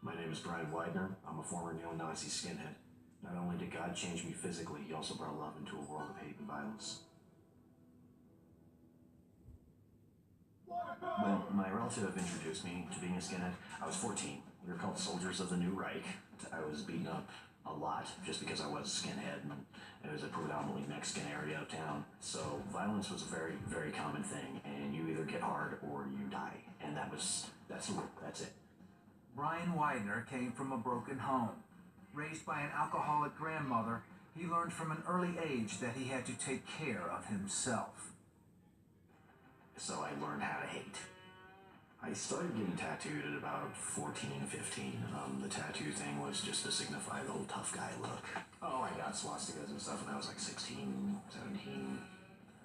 My name is Brian Widener. I'm a former neo-Nazi skinhead. Not only did God change me physically, he also brought love into a world of hate and violence. When my relative introduced me to being a skinhead, I was 14. We were called Soldiers of the New Reich. I was beaten up a lot just because I was a skinhead, and it was a predominantly Mexican area of town. So violence was a very, very common thing, and you either get hard or you die. And that's it. Brian Widener came from a broken home. Raised by an alcoholic grandmother, he learned from an early age that he had to take care of himself. So I learned how to hate. I started getting tattooed at about 14, 15. The tattoo thing was just to signify the whole tough guy look. Oh, I got swastikas and stuff when I was like 16, 17.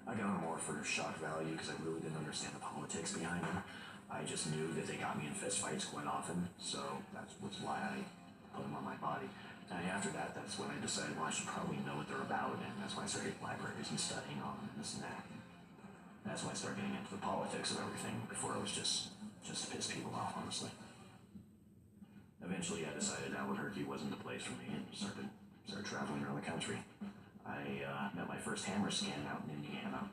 I got them more for shock value because I really didn't understand the politics behind them. I just knew that they got me in fist fights quite often, so that was why I put them on my body. And after that, that's when I decided, well, I should probably know what they're about, and that's when I started libraries and studying on them and this and that. That's when I started getting into the politics of everything. Before it was just to piss people off, honestly. Eventually, I decided Albuquerque wasn't the place for me and started traveling around the country. I met my first Hammerskin out in Indiana.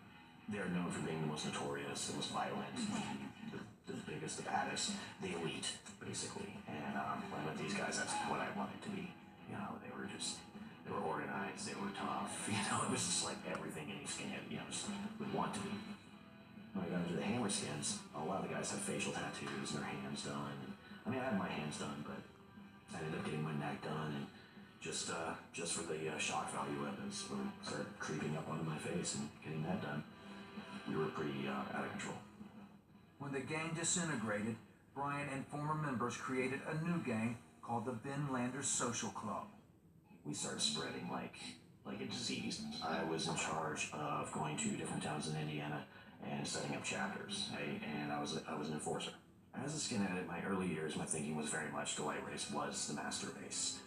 They're known for being the most notorious, the most violent, the biggest, the baddest, the elite, basically. And when I met these guys, that's what I wanted to be. You know, they were organized, they were tough. You know, it was just like everything any skinhead, would want to be. When I got into the Hammerskins, a lot of the guys have facial tattoos and their hands done. I mean, I had my hands done, but I ended up getting my neck done, and just for the shock value of it, started creeping up onto my face and getting that done. We were pretty out of control. When the gang disintegrated, Brian and former members created a new gang called the Ben Landers Social Club. We started spreading like a disease. I was in charge of going to different towns in Indiana and setting up chapters, and I was an enforcer. As a skinhead in my early years, my thinking was very much the white race was the master race.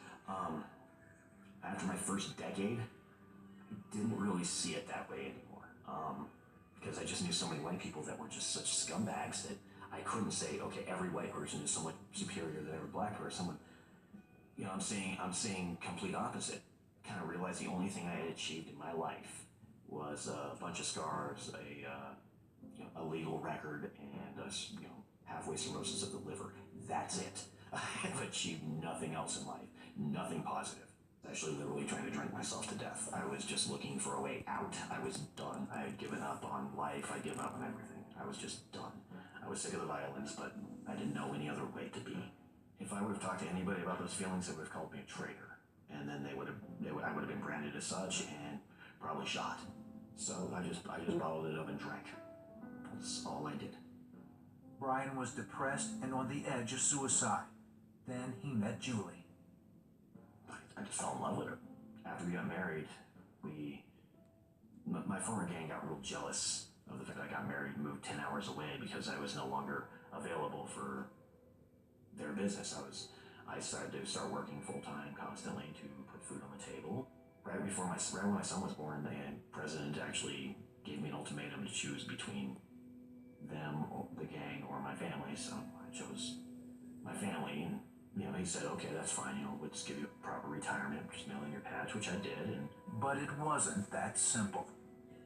After my first decade, I didn't really see it that way anymore. Because I just knew so many white people that were just such scumbags that I couldn't say, okay, every white person is somewhat superior than every black person. I'm seeing complete opposite. Kind of realized the only thing I had achieved in my life was a bunch of scars, a legal record, and halfway cirrhosis of the liver. That's it. I have achieved nothing else in life, nothing positive. Actually literally trying to drink myself to death. I was just looking for a way out. I was done. I had given up on life. I'd given up on everything. I was just done. I was sick of the violence, but I didn't know any other way to be. If I would have talked to anybody about those feelings, they would have called me a traitor. And then I would have been branded as such and probably shot. So I just bottled it up and drank. That's all I did. Brian was depressed and on the edge of suicide. Then he met Julie. I just fell in love with her. After we got married, my former gang got real jealous of the fact I got married and moved 10 hours away because I was no longer available for their business. I started to start working full time constantly to put food on the table. Right when my son was born, the president actually gave me an ultimatum to choose between them, or the gang, or my family. So I chose my family, and he said, okay, that's fine, we'll just give you a proper retirement, just mail in your patch, which I did. But it wasn't that simple.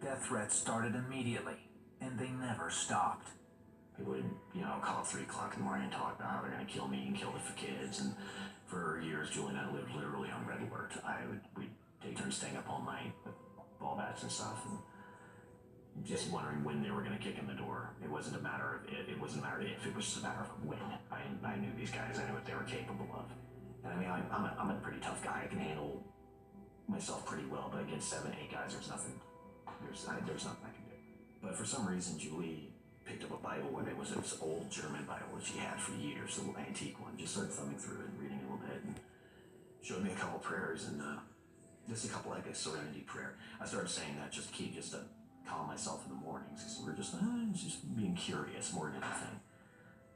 Death threats started immediately, and they never stopped. People would, call at 3 o'clock in the morning and talk about how they're going to kill me and kill the kids, and for years, Julie and I lived literally on red alert. We'd take turns staying up all night with ball bats and stuff, and just wondering when they were going to kick in the door. It wasn't a matter of it wasn't a matter of if, it was just a matter of when. I knew these guys, I knew what they were capable of. And I'm a pretty tough guy. I can handle myself pretty well, but against 7, 8 guys, there's nothing I can do. But for some reason, Julie picked up a Bible, and it was this old German Bible that she had for years, the little antique one. Just started thumbing through it and reading a little bit, and showed me a couple prayers, and just a couple like a serenity prayer. I started saying that just to calm myself in the mornings, because we're just being curious more than anything.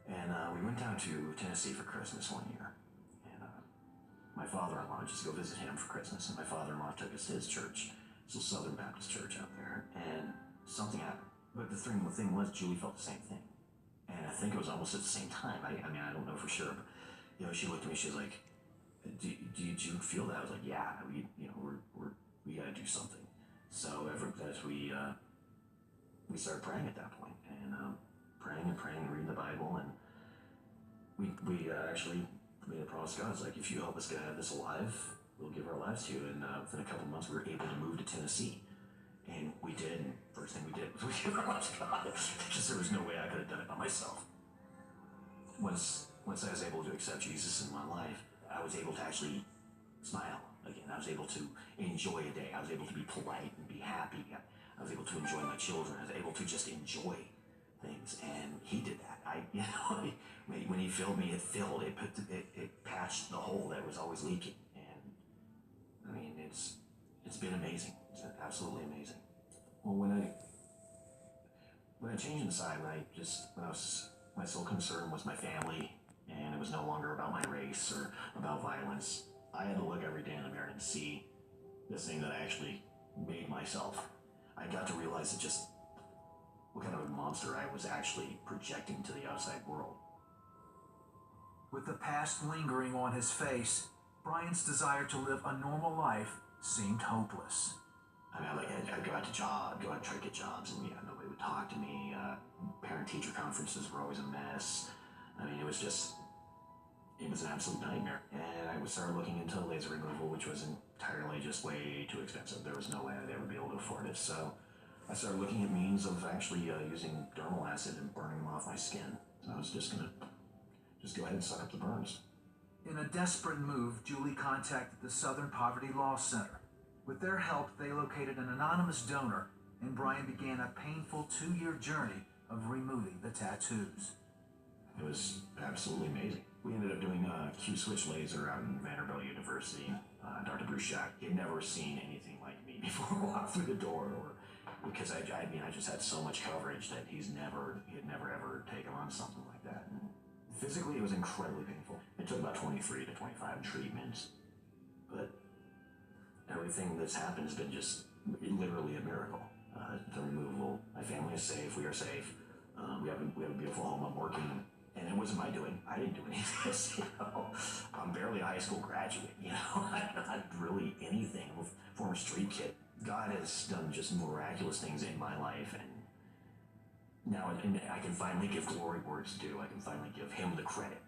And we went down to Tennessee for Christmas one year, and my father-in-law, just to go visit him for Christmas, and my father-in-law took us to his church. It's a Southern Baptist church out there, and something happened. But the thing was, Julie felt the same thing, and I think it was almost at the same time. I don't know for sure, but she looked at me. She was like, "Did you feel that?" I was like, "Yeah, we got to do something." So as we started praying at that point, and praying and praying and reading the Bible, and we actually made a promise to God. It's like, if you help us get out of this alive, we'll give our lives to you. And within a couple of months, we were able to move to Tennessee. And we did, and first thing we did was we gave our lives to God. Because there was no way I could have done it by myself. Once I was able to accept Jesus in my life, I was able to actually smile again. I was able to enjoy a day. I was able to be polite and be happy. I was able to enjoy my children. I was able to just enjoy things, and he did that. When he filled me, it filled. It patched the hole that was always leaking, and I mean, it's been amazing. It's been absolutely amazing. Well, when I changed inside, my sole concern was my family, and it was no longer about my race or about violence. I had to look every day in the mirror and see this thing that I actually made myself. I got to realize that just what kind of a monster I was actually projecting to the outside world. With the past lingering on his face, Brian's desire to live a normal life seemed hopeless. I mean, I'd go out to go out and try to get jobs, and nobody would talk to me. Parent-teacher conferences were always a mess. I mean, it was an absolute nightmare. And I would start looking into laser removal, which was entirely just way too expensive. There was no way I'd ever be able to afford it. So I started looking at means of actually using dermal acid and burning them off my skin. So I was just gonna go ahead and suck up the burns. In a desperate move, Julie contacted the Southern Poverty Law Center. With their help, they located an anonymous donor, and Brian began a painful 2-year journey of removing the tattoos. It was absolutely amazing. We ended up doing a Q-switch laser out in Vanderbilt University. Dr. Bruchak, he had never seen anything like me before I walked through the door, because I just had so much coverage that he had never ever taken on something like that. And physically, it was incredibly painful. It took about 23 to 25 treatments, but everything that's happened has been just literally a miracle. The removal, my family is safe, we are safe. We have a beautiful home. I'm working, and it wasn't my doing. I didn't do any of this. I'm barely a high school graduate. I'm not really anything. I'm a former street kid. God has done just miraculous things in my life, and now I can finally give glory where it's due. I can finally give him the credit.